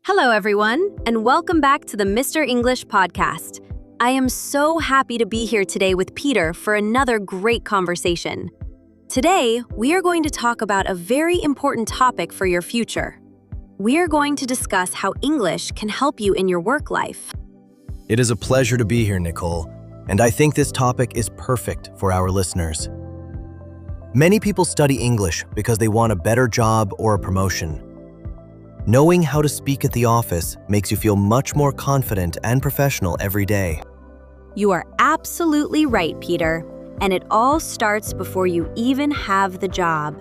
Hello, everyone, and welcome back to the Mr. English podcast. I am so happy to be here today with Peter for another great conversation. Today, we are going to talk about a very important topic for your future. We are going to discuss how English can help you in your work life. It is a pleasure to be here, Nicole, and I think this topic is perfect for our listeners. Many people study English because they want a better job or a promotion. Knowing how to speak at the office makes you feel much more confident and professional every day. You are absolutely right, Peter, and it all starts before you even have the job.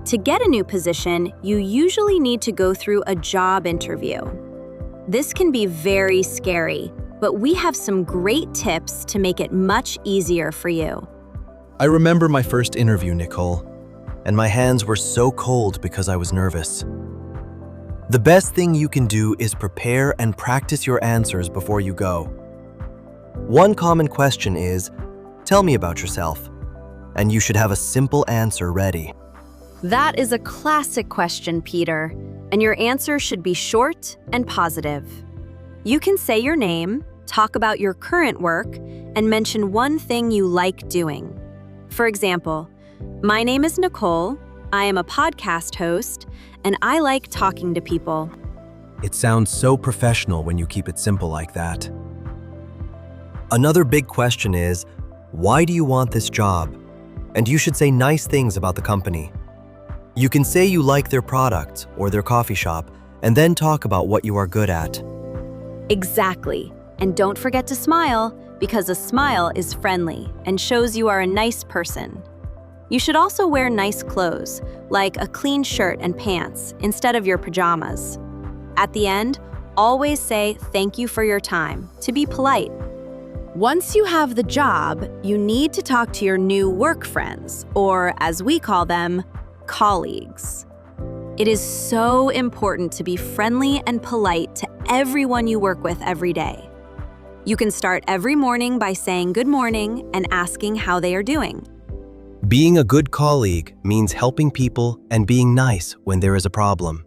To get a new position, you usually need to go through a job interview. This can be very scary, but we have some great tips to make it much easier for you. I remember my first interview, Nicole, and my hands were so cold because I was nervous. The best thing you can do is prepare and practice your answers before you go. One common question is, "Tell me about yourself," and you should have a simple answer ready. That is a classic question, Peter, and your answer should be short and positive. You can say your name, talk about your current work, and mention one thing you like doing. For example, my name is Nicole, I am a podcast host, and I like talking to people. It sounds so professional when you keep it simple like that. Another big question is, why do you want this job? And you should say nice things about the company. You can say you like their product or their coffee shop, and then talk about what you are good at. Exactly. And don't forget to smile, because a smile is friendly and shows you are a nice person. You should also wear nice clothes, like a clean shirt and pants, instead of your pajamas. At the end, always say thank you for your time, to be polite. Once you have the job, you need to talk to your new work friends, or as we call them, colleagues. It is so important to be friendly and polite to everyone you work with every day. You can start every morning by saying good morning and asking how they are doing. Being a good colleague means helping people and being nice when there is a problem.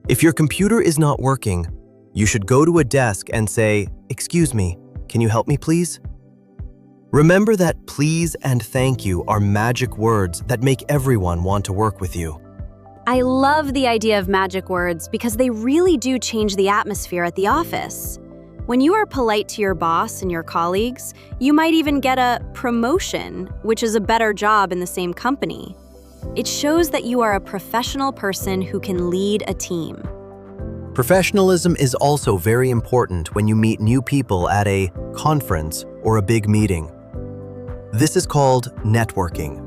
If your computer is not working, you should go to a desk and say, "Excuse me, can you help me please?" Remember that please and thank you are magic words that make everyone want to work with you. I love the idea of magic words because they really do change the atmosphere at the office. When you are polite to your boss and your colleagues, you might even get a promotion, which is a better job in the same company. It shows that you are a professional person who can lead a team. Professionalism is also very important when you meet new people at a conference or a big meeting. This is called networking,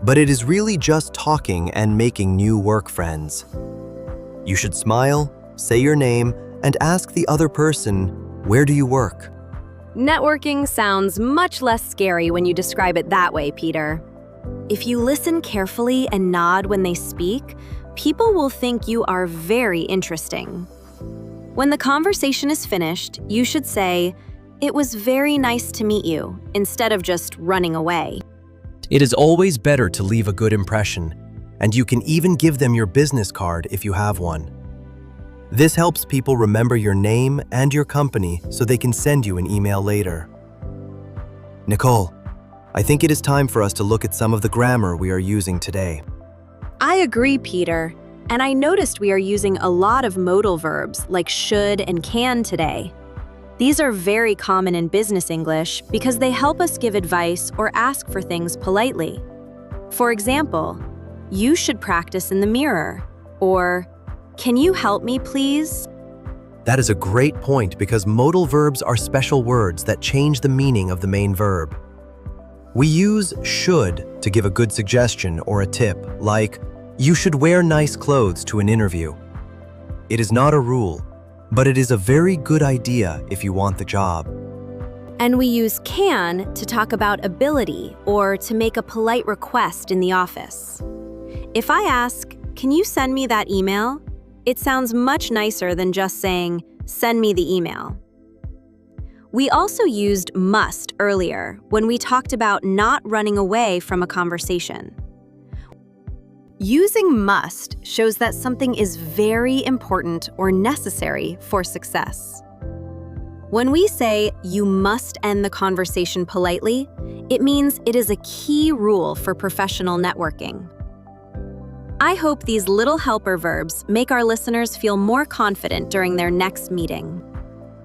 but it is really just talking and making new work friends. You should smile, say your name, and ask the other person, "Where do you work?" Networking sounds much less scary when you describe it that way, Peter. If you listen carefully and nod when they speak, people will think you are very interesting. When the conversation is finished, you should say, "It was very nice to meet you," instead of just running away. It is always better to leave a good impression, and you can even give them your business card if you have one. This helps people remember your name and your company so they can send you an email later. Nicole, I think it is time for us to look at some of the grammar we are using today. I agree, Peter. And I noticed we are using a lot of modal verbs like should and can today. These are very common in business English because they help us give advice or ask for things politely. For example, you should practice in the mirror, or can you help me, please? That is a great point because modal verbs are special words that change the meaning of the main verb. We use should to give a good suggestion or a tip, like, "You should wear nice clothes to an interview." It is not a rule, but it is a very good idea if you want the job. And we use can to talk about ability or to make a polite request in the office. If I ask, "Can you send me that email?" it sounds much nicer than just saying, "Send me the email." We also used must earlier when we talked about not running away from a conversation. Using must shows that something is very important or necessary for success. When we say you must end the conversation politely, it means it is a key rule for professional networking. I hope these little helper verbs make our listeners feel more confident during their next meeting.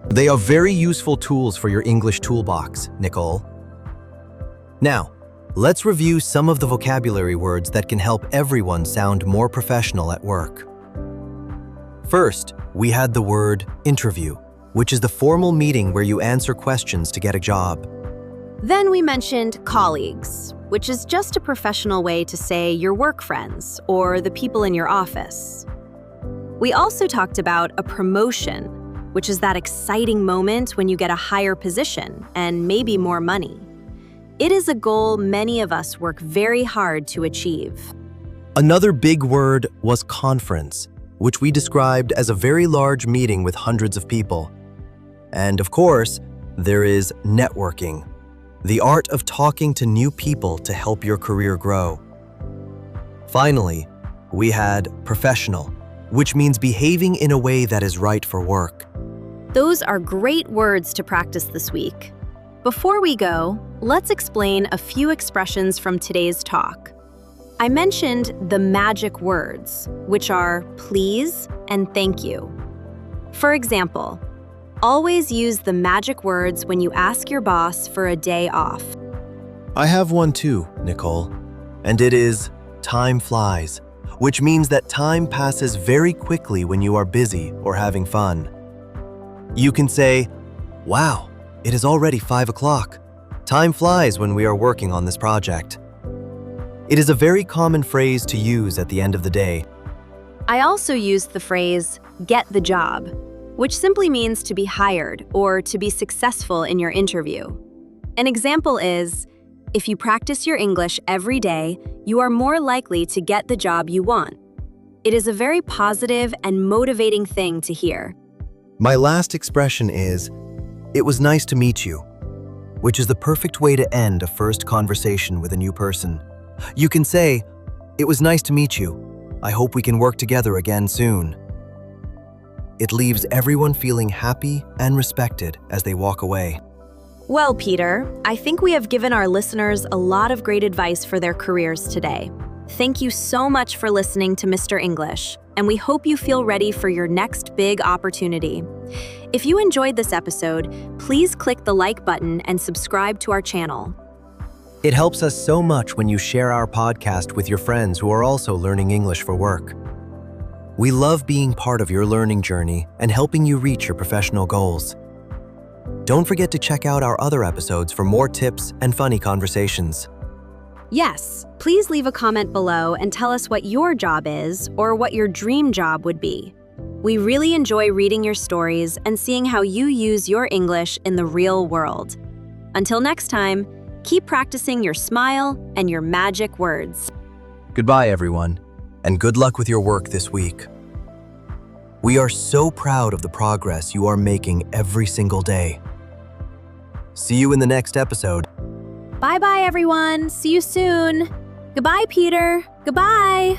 They are very useful tools for your English toolbox, Nicole. Now, let's review some of the vocabulary words that can help everyone sound more professional at work. First, we had the word interview, which is the formal meeting where you answer questions to get a job. Then we mentioned colleagues, which is just a professional way to say your work friends or the people in your office. We also talked about a promotion, which is that exciting moment when you get a higher position and maybe more money. It is a goal many of us work very hard to achieve. Another big word was conference, which we described as a very large meeting with hundreds of people. And of course, there is networking, the art of talking to new people to help your career grow. Finally, we had professional, which means behaving in a way that is right for work. Those are great words to practice this week. Before we go, let's explain a few expressions from today's talk. I mentioned the magic words, which are please and thank you. For example, always use the magic words when you ask your boss for a day off. I have one too, Nicole, and it is time flies, which means that time passes very quickly when you are busy or having fun. You can say, wow, it is already 5 o'clock. Time flies when we are working on this project. It is a very common phrase to use at the end of the day. I also used the phrase, get the job, which simply means to be hired or to be successful in your interview. An example is, if you practice your English every day, you are more likely to get the job you want. It is a very positive and motivating thing to hear. My last expression is, it was nice to meet you, which is the perfect way to end a first conversation with a new person. You can say, it was nice to meet you. I hope we can work together again soon. It leaves everyone feeling happy and respected as they walk away. Well, Peter, I think we have given our listeners a lot of great advice for their careers today. Thank you so much for listening to Mr. English, and we hope you feel ready for your next big opportunity. If you enjoyed this episode, please click the like button and subscribe to our channel. It helps us so much when you share our podcast with your friends who are also learning English for work. We love being part of your learning journey and helping you reach your professional goals. Don't forget to check out our other episodes for more tips and funny conversations. Yes, please leave a comment below and tell us what your job is or what your dream job would be. We really enjoy reading your stories and seeing how you use your English in the real world. Until next time, keep practicing your smile and your magic words. Goodbye, everyone, and good luck with your work this week. We are so proud of the progress you are making every single day. See you in the next episode. Bye-bye, everyone. See you soon. Goodbye, Peter. Goodbye.